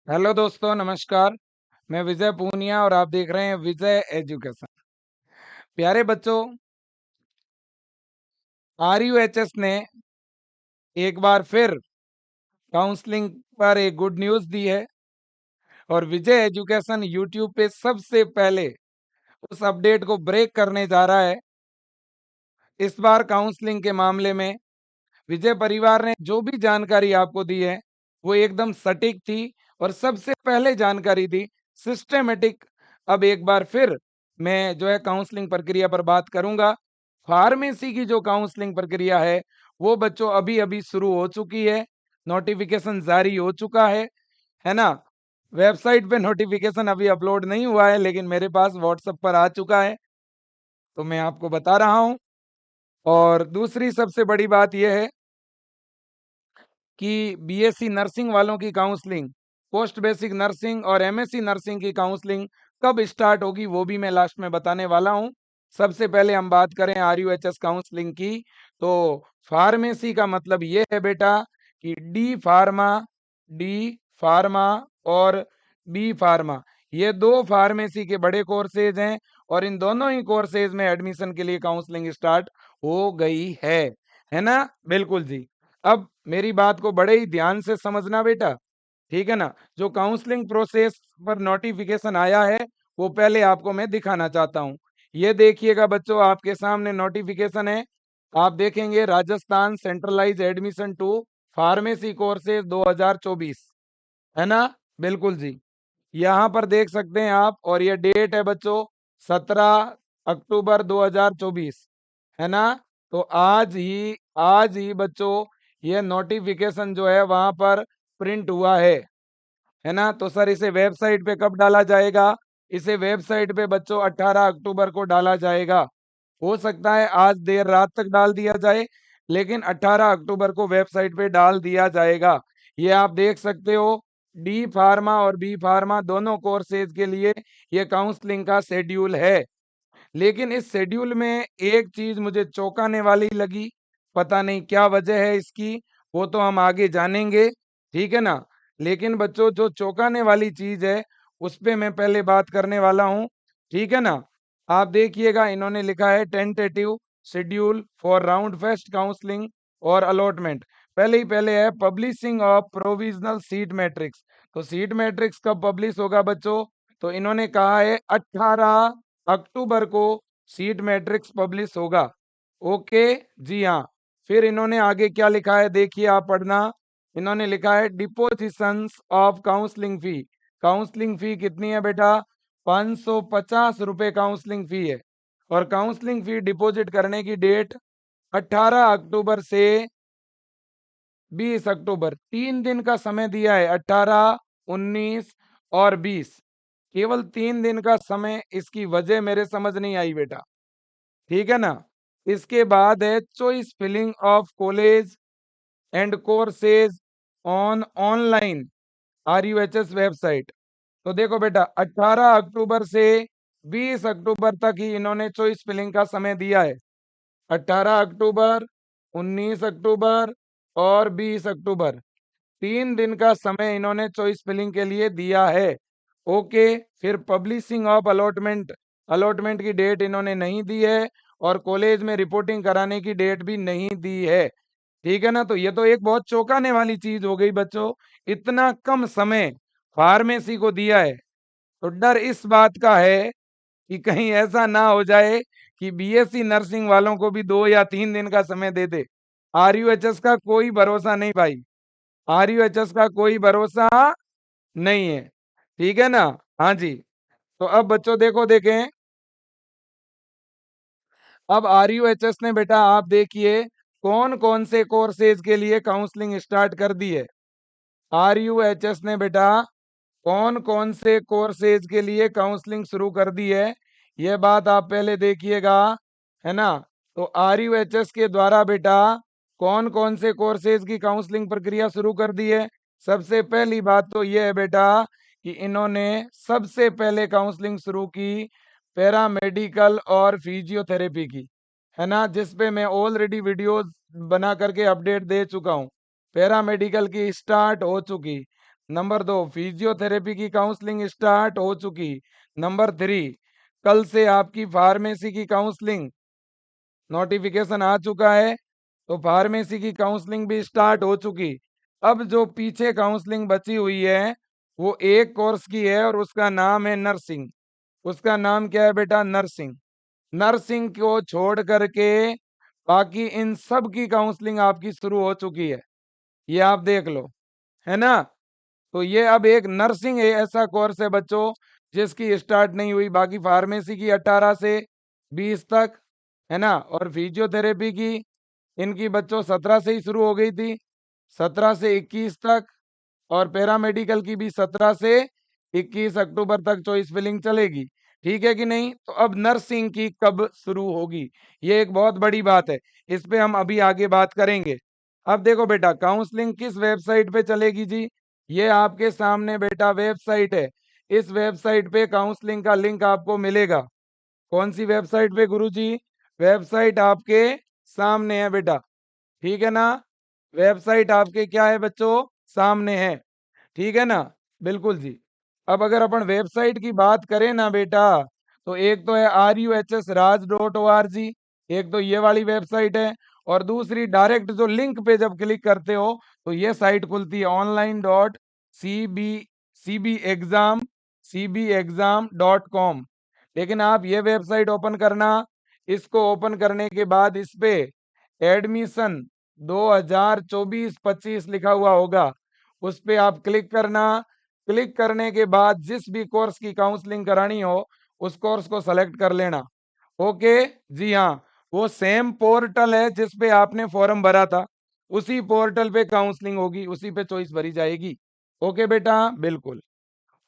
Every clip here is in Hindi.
हेलो दोस्तों, नमस्कार। मैं विजय पूनिया और आप देख रहे हैं विजय एजुकेशन। प्यारे बच्चों, आरयूएचएस ने एक बार फिर काउंसलिंग पर एक गुड न्यूज़ दी है और विजय एजुकेशन यूट्यूब पे सबसे पहले उस अपडेट को ब्रेक करने जा रहा है। इस बार काउंसलिंग के मामले में विजय परिवार ने जो भी जानकारी आपको दी है वो एकदम सटीक थी और सबसे पहले जानकारी दी, सिस्टमेटिक। अब एक बार फिर मैं जो है काउंसलिंग प्रक्रिया पर बात करूंगा। फार्मेसी की जो काउंसलिंग प्रक्रिया है वो बच्चों अभी अभी शुरू हो चुकी है। नोटिफिकेशन जारी हो चुका है ना। वेबसाइट पे नोटिफिकेशन अभी अपलोड नहीं हुआ है, लेकिन मेरे पास व्हाट्सएप पर आ चुका है, तो मैं आपको बता रहा हूं। और दूसरी सबसे बड़ी बात यह है कि बीएससी नर्सिंग वालों की काउंसलिंग, पोस्ट बेसिक नर्सिंग और एमएससी नर्सिंग की काउंसलिंग कब स्टार्ट होगी वो भी मैं लास्ट में बताने वाला हूं। सबसे पहले हम बात करें आरयूएचएस काउंसलिंग की, तो फार्मेसी का मतलब ये है बेटा कि डी फार्मा और बी फार्मा, ये दो फार्मेसी के बड़े कोर्सेज हैं और इन दोनों ही कोर्सेज में एडमिशन के लिए काउंसलिंग स्टार्ट हो गई है ना। बिल्कुल जी। अब मेरी बात को बड़े ही ध्यान से समझना बेटा, ठीक है ना। जो काउंसलिंग प्रोसेस पर नोटिफिकेशन आया है वो पहले आपको मैं दिखाना चाहता हूँ। ये देखिएगा बच्चों, आपके सामने नोटिफिकेशन है। आप देखेंगे Rajasthan centralize admission to pharmacy courses 2024, है ना। बिल्कुल जी। यहाँ पर देख सकते हैं आप, और ये डेट है बच्चों 17 अक्टूबर 2024, है ना। तो आज ही बच्चों ये नोटिफिकेशन जो है वहां पर प्रिंट हुआ है ना। तो सर इसे वेबसाइट पे कब डाला जाएगा? इसे वेबसाइट पे बच्चों 18 अक्टूबर को डाला जाएगा। हो सकता है आज देर रात तक डाल दिया जाए, लेकिन 18 अक्टूबर को वेबसाइट पे डाल दिया जाएगा। ये आप देख सकते हो, डी फार्मा और बी फार्मा दोनों कोर्सेज के लिए ये काउंसलिंग का शेड्यूल है। लेकिन इस शेड्यूल में एक चीज मुझे चौंकाने वाली लगी, पता नहीं क्या वजह है इसकी, वो तो हम आगे जानेंगे, ठीक है ना। लेकिन बच्चों जो चौंकाने वाली चीज है उस पे मैं पहले बात करने वाला हूँ, ठीक है ना। आप देखिएगा, इन्होंने लिखा है tentative schedule for round fest counselling और अलॉटमेंट। पहले है publishing of provisional seat matrix. तो सीट मैट्रिक्स कब पब्लिश होगा बच्चों? तो इन्होंने कहा है 18 अक्टूबर को सीट मैट्रिक्स पब्लिश होगा। ओके जी हाँ। फिर इन्होंने आगे क्या लिखा है देखिए, आप पढ़ना। इन्होंने लिखा है depositions of counselling fee. Counselling fee कितनी है बेटा? 550 रुपए काउंसलिंग फी है। और काउंसलिंग फी डिपॉजिट करने की डेट 18 अक्टूबर से 20 अक्टूबर, 3 दिन का समय दिया है। 18, 19 और 20, केवल 3 दिन का समय। इसकी वजह मेरे समझ नहीं आई बेटा, ठीक है ना। इसके बाद है choice filling of college and courses on online RUHS website. तो देखो बेटा, 18 अक्टूबर से 20 अक्टूबर तक ही इन्होंने चॉइस फिलिंग का समय दिया है। 18 अक्टूबर, 19 अक्टूबर और 20 अक्टूबर, 3 दिन का समय इन्होंने चॉइस फिलिंग के लिए दिया है। ओके। फिर पब्लिशिंग ऑफ अलॉटमेंट, अलॉटमेंट की डेट इन्होंने नहीं दी है और कॉलेज में रिपोर्टिंग कराने की डेट भी नहीं दी है, ठीक है ना। तो ये तो एक बहुत चौंकाने वाली चीज हो गई बच्चों, इतना कम समय फार्मेसी को दिया है। तो डर इस बात का है कि कहीं ऐसा ना हो जाए कि बीएससी नर्सिंग वालों को भी 2 या 3 दिन का समय दे दे। आरयूएचएस का कोई भरोसा नहीं भाई, आरयूएचएस का कोई भरोसा नहीं है, ठीक है ना। हाँ जी। तो अब बच्चों देखो, देखें, अब आरयूएचएस ने बेटा आप देखिए कौन कौन से कोर्सेज के लिए काउंसलिंग स्टार्ट कर दी है। आरयूएचएस ने बेटा कौन कौन से कोर्सेज के लिए काउंसलिंग शुरू कर दी है, यह बात आप पहले देखिएगा, है ना। तो आरयूएचएस के द्वारा बेटा कौन कौन से कोर्सेज की काउंसलिंग प्रक्रिया शुरू कर दी है। सबसे पहली बात तो यह है बेटा कि इन्होंने सबसे पहले काउंसलिंग शुरू की पैरामेडिकल और फिजियोथेरेपी की, है ना, जिस पे मैं ऑलरेडी वीडियोस बना करके अपडेट दे चुका हूँ। पैरामेडिकल की स्टार्ट हो चुकी, नंबर 2, फिजियोथेरेपी की काउंसलिंग स्टार्ट हो चुकी। नंबर 3, कल से आपकी फार्मेसी की काउंसलिंग नोटिफिकेशन आ चुका है, तो फार्मेसी की काउंसलिंग भी स्टार्ट हो चुकी। अब जो पीछे काउंसलिंग बची हुई है, वो एक कोर्स की है और उसका नाम है नर्सिंग। उसका नाम क्या है बेटा? नर्सिंग। नर्सिंग को छोड़ करके बाकी इन सब की काउंसलिंग आपकी शुरू हो चुकी है। ये आप देख लो, है ना? तो ये अब एक नर्सिंग ऐसा कोर्स है बच्चों जिसकी स्टार्ट नहीं हुई। बाकी फार्मेसी की 18 से 20 तक, है ना? और फिजियोथेरेपी की इनकी बच्चों 17 से ही शुरू हो गई थी, 17 से 21 तक। और पैरामेडिकल की भी 17 से 21 अक्टूबर तक चॉइस फिलिंग चलेगी। ठीक है कि नहीं? तो अब नर्सिंग की कब शुरू होगी, ये एक बहुत बड़ी बात है। इस पे हम अभी आगे बात करेंगे। अब देखो बेटा, काउंसलिंग किस वेबसाइट पे चलेगी जी? ये आपके सामने बेटा वेबसाइट है। इस वेबसाइट पे काउंसलिंग का लिंक आपको मिलेगा। कौन सी वेबसाइट पे गुरुजी? वेबसाइट आपके सामने है बेटा। ठीक है ना? वेबसाइट आपके क्या है बच्चों? सामने है। ठीक है ना? बिल्कुल जी। अब अगर अपन वेबसाइट की बात करें ना बेटा, तो एक तो है ruhsraj.org, एक तो ये वाली वेबसाइट है। और दूसरी डायरेक्ट जो लिंक पे जब क्लिक करते हो तो ये साइट खुलती है online.cbexam.com। लेकिन आप ये वेबसाइट ओपन करना, इसको ओपन करने के बाद इस पे एडमिशन 2024-25 लिखा हुआ होगा, उस पे आप क्लिक करना। क्लिक करने के बाद जिस भी कोर्स की काउंसलिंग करानी हो उस कोर्स को सेलेक्ट कर लेना। ओके जी हाँ, वो सेम पोर्टल है जिस पे आपने फॉर्म भरा था, उसी पोर्टल पे काउंसलिंग होगी, उसी पे चॉइस भरी जाएगी। ओके बेटा, बिल्कुल।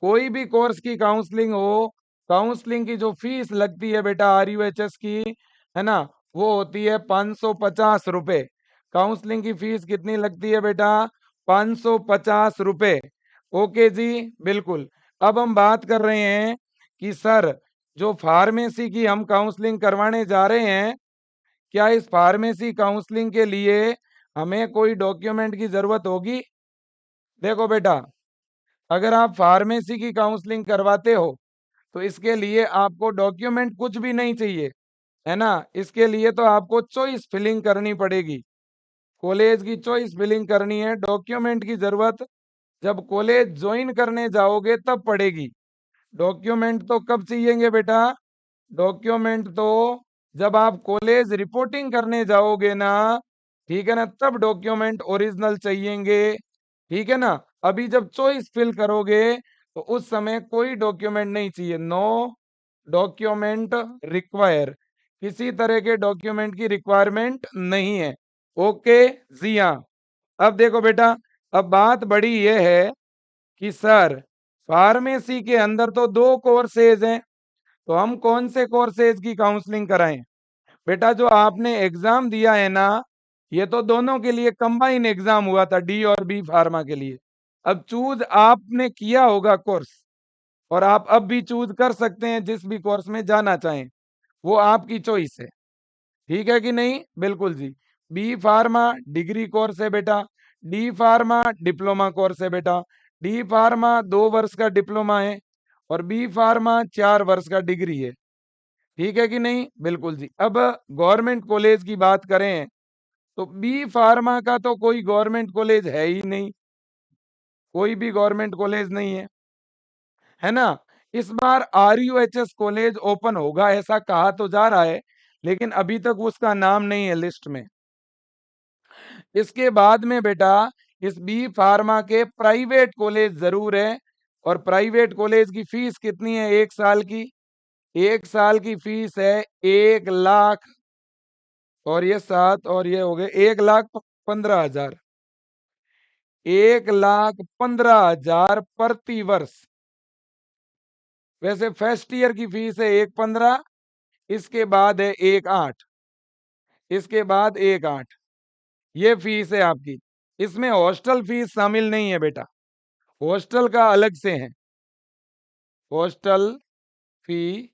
कोई भी कोर्स की काउंसलिंग हो, काउंसलिंग की जो फीस लगती है बेटा RUHS की, है ना, वो होती है 550 रुपए। काउंसलिंग की फीस कितनी लगती है बेटा? 550 रुपए। ओके जी, बिल्कुल। अब हम बात कर रहे हैं कि सर, जो फार्मेसी की हम काउंसलिंग करवाने जा रहे हैं, क्या इस फार्मेसी काउंसलिंग के लिए हमें कोई डॉक्यूमेंट की जरूरत होगी? देखो बेटा, अगर आप फार्मेसी की काउंसलिंग करवाते हो तो इसके लिए आपको डॉक्यूमेंट कुछ भी नहीं चाहिए, है ना? इसके लिए तो आपको चॉइस फिलिंग करनी पड़ेगी। कॉलेज की चॉइस फिलिंग करनी है। डॉक्यूमेंट की जरूरत जब कॉलेज ज्वाइन करने जाओगे तब पड़ेगी। डॉक्यूमेंट तो कब चाहिएंगे बेटा? डॉक्यूमेंट तो जब आप कॉलेज रिपोर्टिंग करने जाओगे ना, ठीक है ना, तब डॉक्यूमेंट ओरिजिनल चाहिएंगे। ठीक है ना? अभी जब चॉइस फिल करोगे तो उस समय कोई डॉक्यूमेंट नहीं चाहिए। नो डॉक्यूमेंट रिक्वायर, किसी तरह के डॉक्यूमेंट की रिक्वायरमेंट नहीं है। ओके जी हाँ। अब देखो बेटा, अब बात बड़ी ये है कि सर, फार्मेसी के अंदर तो दो कोर्सेज हैं, तो हम कौन से कोर्सेज की काउंसलिंग कराएं? बेटा, जो आपने एग्जाम दिया है ना, ये तो दोनों के लिए कंबाइन एग्जाम हुआ था, डी और बी फार्मा के लिए। अब चूज आपने किया होगा कोर्स, और आप अब भी चूज कर सकते हैं जिस भी कोर्स में जाना चाहें, वो आपकी चॉइस है। ठीक है कि नहीं? बिल्कुल जी। बी फार्मा डिग्री कोर्स है बेटा, डी फार्मा डिप्लोमा कोर्स है बेटा। डी फार्मा 2 वर्ष का डिप्लोमा है और बी फार्मा 4 वर्ष का डिग्री है। ठीक है कि नहीं? बिल्कुल जी। अब गवर्नमेंट कॉलेज की बात करें तो बी फार्मा का तो कोई गवर्नमेंट कॉलेज है ही नहीं, कोई भी गवर्नमेंट कॉलेज नहीं है ना? इस बार RUHS कॉलेज ओपन होगा ऐसा कहा तो जा रहा है, लेकिन अभी तक उसका नाम नहीं है लिस्ट में। इसके बाद में बेटा, इस बी फार्मा के प्राइवेट कॉलेज जरूर है। और प्राइवेट कॉलेज की फीस कितनी है 1 साल की? 1 साल की फीस है 1 लाख, और ये 7 और ये हो गए 1,15,000। 1,15,000 प्रति वर्ष। वैसे फर्स्ट ईयर की फीस है 1,15,000, इसके बाद है 1,8,000, इसके बाद 1,8,000। ये फीस है आपकी। इसमें हॉस्टल फीस शामिल नहीं है बेटा, हॉस्टल का अलग से है, हॉस्टल फी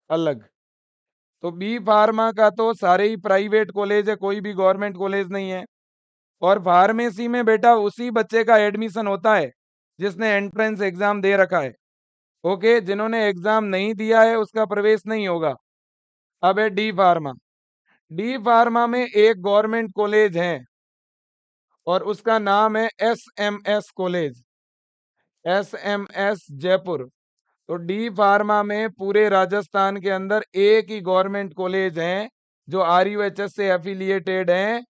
अलग। तो बी फार्मा का तो सारे ही प्राइवेट कॉलेज है, कोई भी गवर्नमेंट कॉलेज नहीं है। और फार्मेसी में बेटा उसी बच्चे का एडमिशन होता है जिसने एंट्रेंस एग्जाम दे रखा है। ओके, जिन्होंने एग्जाम नहीं दिया है उसका प्रवेश नहीं होगा। अब है डी फार्मा। डी फार्मा में एक गवर्नमेंट कॉलेज है और उसका नाम है एसएमएस कॉलेज, एसएमएस जयपुर। तो डी फार्मा में पूरे राजस्थान के अंदर एक ही गवर्नमेंट कॉलेज है जो आरयूएचएस से एफिलिएटेड है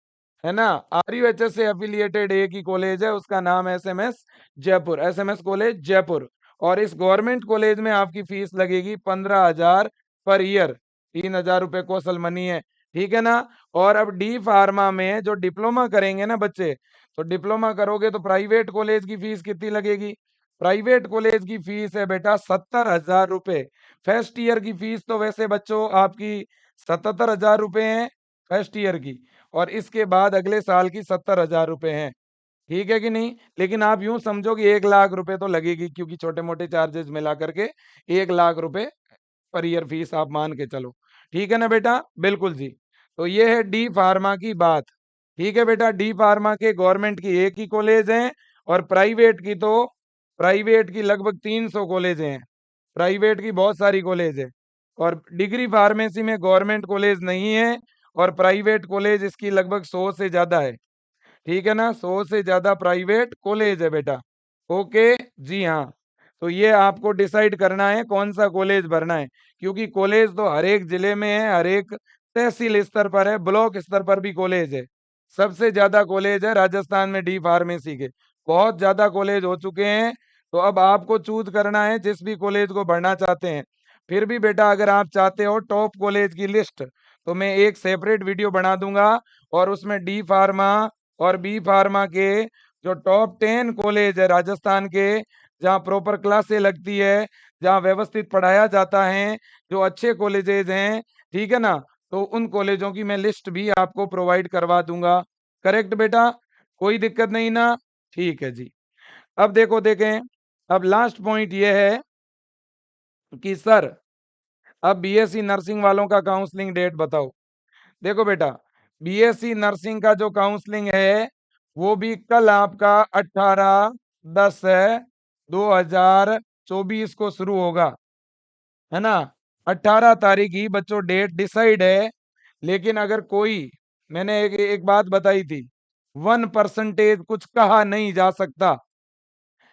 ना। आरयूएचएस से एफिलिएटेड एक ही कॉलेज है, उसका नाम है SMS Jaipur, SMS college Jaipur. और इस गवर्नमेंट कॉलेज में आपकी फीस लगेगी 15,000 पर ईयर, 3,000 रुपए कौशल मनी है, ठीक है ना। और अब डी फार्मा में जो डिप्लोमा करेंगे ना बच्चे, तो डिप्लोमा करोगे तो प्राइवेट कॉलेज की फीस कितनी लगेगी? प्राइवेट कॉलेज की फीस है बेटा 70,000 रुपए। फर्स्ट ईयर की फीस तो वैसे बच्चों आपकी 77,000 रुपए है फर्स्ट ईयर की, और इसके बाद अगले साल की 70,000 रुपए है, ठीक है कि नहीं। लेकिन आप यूं समझो कि 1,00,000 रुपए तो लगेगी, क्योंकि छोटे मोटे चार्जेस मिला करके 1,00,000 रुपए पर ईयर फीस आप मान के चलो, ठीक है ना बेटा। बिल्कुल जी। तो ये है डी फार्मा की बात, ठीक है बेटा। डी फार्मा के गवर्नमेंट की एक ही कॉलेज है और प्राइवेट की लगभग 300 कॉलेज हैं, प्राइवेट की बहुत सारी कॉलेज है। और डिग्री फार्मेसी में गवर्नमेंट कॉलेज नहीं है और प्राइवेट कॉलेज इसकी लगभग 100 से ज्यादा है, ठीक है ना। 100 से ज्यादा प्राइवेट कॉलेज है बेटा। ओके जी हाँ। तो ये आपको डिसाइड करना है कौन सा कॉलेज भरना है, क्योंकि कॉलेज तो हर एक जिले में है, हर एक तहसील स्तर पर है, ब्लॉक स्तर पर भी कॉलेज है। सबसे ज्यादा कॉलेज है राजस्थान में डी फार्मेसी के, बहुत ज्यादा कॉलेज हो चुके हैं। तो अब आपको चूज करना है जिस भी कॉलेज को भरना चाहते हैं। फिर भी बेटा अगर आप चाहते हो टॉप कॉलेज की लिस्ट, तो मैं एक सेपरेट वीडियो बना दूंगा और उसमें डी फार्मा और बी फार्मा के जो टॉप 10 कॉलेज है राजस्थान के, जहाँ प्रॉपर क्लासें लगती है, जहाँ व्यवस्थित पढ़ाया जाता है, जो अच्छे कॉलेजेज हैं, ठीक है ना, तो उन कॉलेजों की मैं लिस्ट भी आपको प्रोवाइड करवा दूंगा। करेक्ट बेटा, कोई दिक्कत नहीं ना? ठीक है जी। अब देखो देखें, अब लास्ट पॉइंट ये है कि सर अब बीएससी नर्सिंग वालों का काउंसलिंग डेट बताओ। देखो बेटा, बीएससी नर्सिंग का जो काउंसलिंग है वो भी कल आपका 18/10/2024 को शुरू होगा, है ना। 18 तारीख ही बच्चों डेट डिसाइड है। लेकिन अगर कोई, मैंने एक बात बताई थी, 1% कुछ कहा नहीं जा सकता,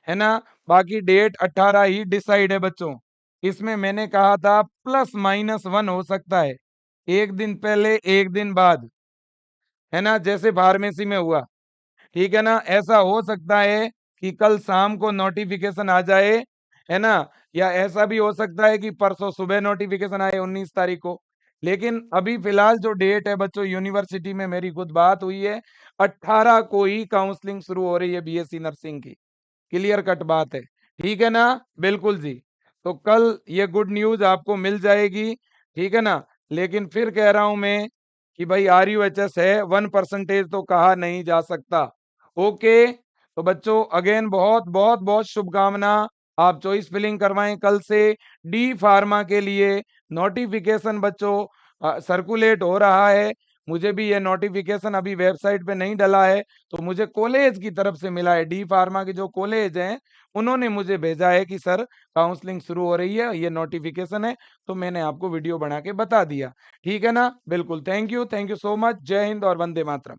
है ना। बाकी डेट 18 ही डिसाइड है बच्चों। इसमें मैंने कहा था +-1 हो सकता है, एक दिन पहले एक दिन बाद, है ना, जैसे फार्मेसी में हुआ, ठीक है ना। ऐसा हो सकता है कि कल शाम को नोटिफिकेशन आ जाए, है ना, या ऐसा भी हो सकता है कि परसों सुबह नोटिफिकेशन आए 19 तारीख को। लेकिन अभी फिलहाल जो डेट है बच्चों, यूनिवर्सिटी में मेरी खुद बात हुई है, 18 को ही काउंसलिंग शुरू हो रही है बीएससी नर्सिंग की, क्लियर कट बात है, ठीक है ना। बिल्कुल जी। तो कल ये गुड न्यूज आपको मिल जाएगी, ठीक है ना। लेकिन फिर कह रहा हूं मैं कि भाई आरयूएचएस है, 1% तो कहा नहीं जा सकता। ओके, तो बच्चों अगेन बहुत बहुत बहुत शुभकामना। आप चॉइस फिलिंग करवाएं कल से। डी फार्मा के लिए नोटिफिकेशन बच्चों सर्कुलेट हो रहा है। मुझे भी ये नोटिफिकेशन अभी वेबसाइट पे नहीं डला है, तो मुझे कॉलेज की तरफ से मिला है, डी फार्मा के जो कॉलेज हैं उन्होंने मुझे भेजा है कि सर काउंसलिंग शुरू हो रही है, ये नोटिफिकेशन है। तो मैंने आपको वीडियो बना के बता दिया, ठीक है ना। बिल्कुल, थैंक यू सो मच। जय हिंद और वंदे मातरम।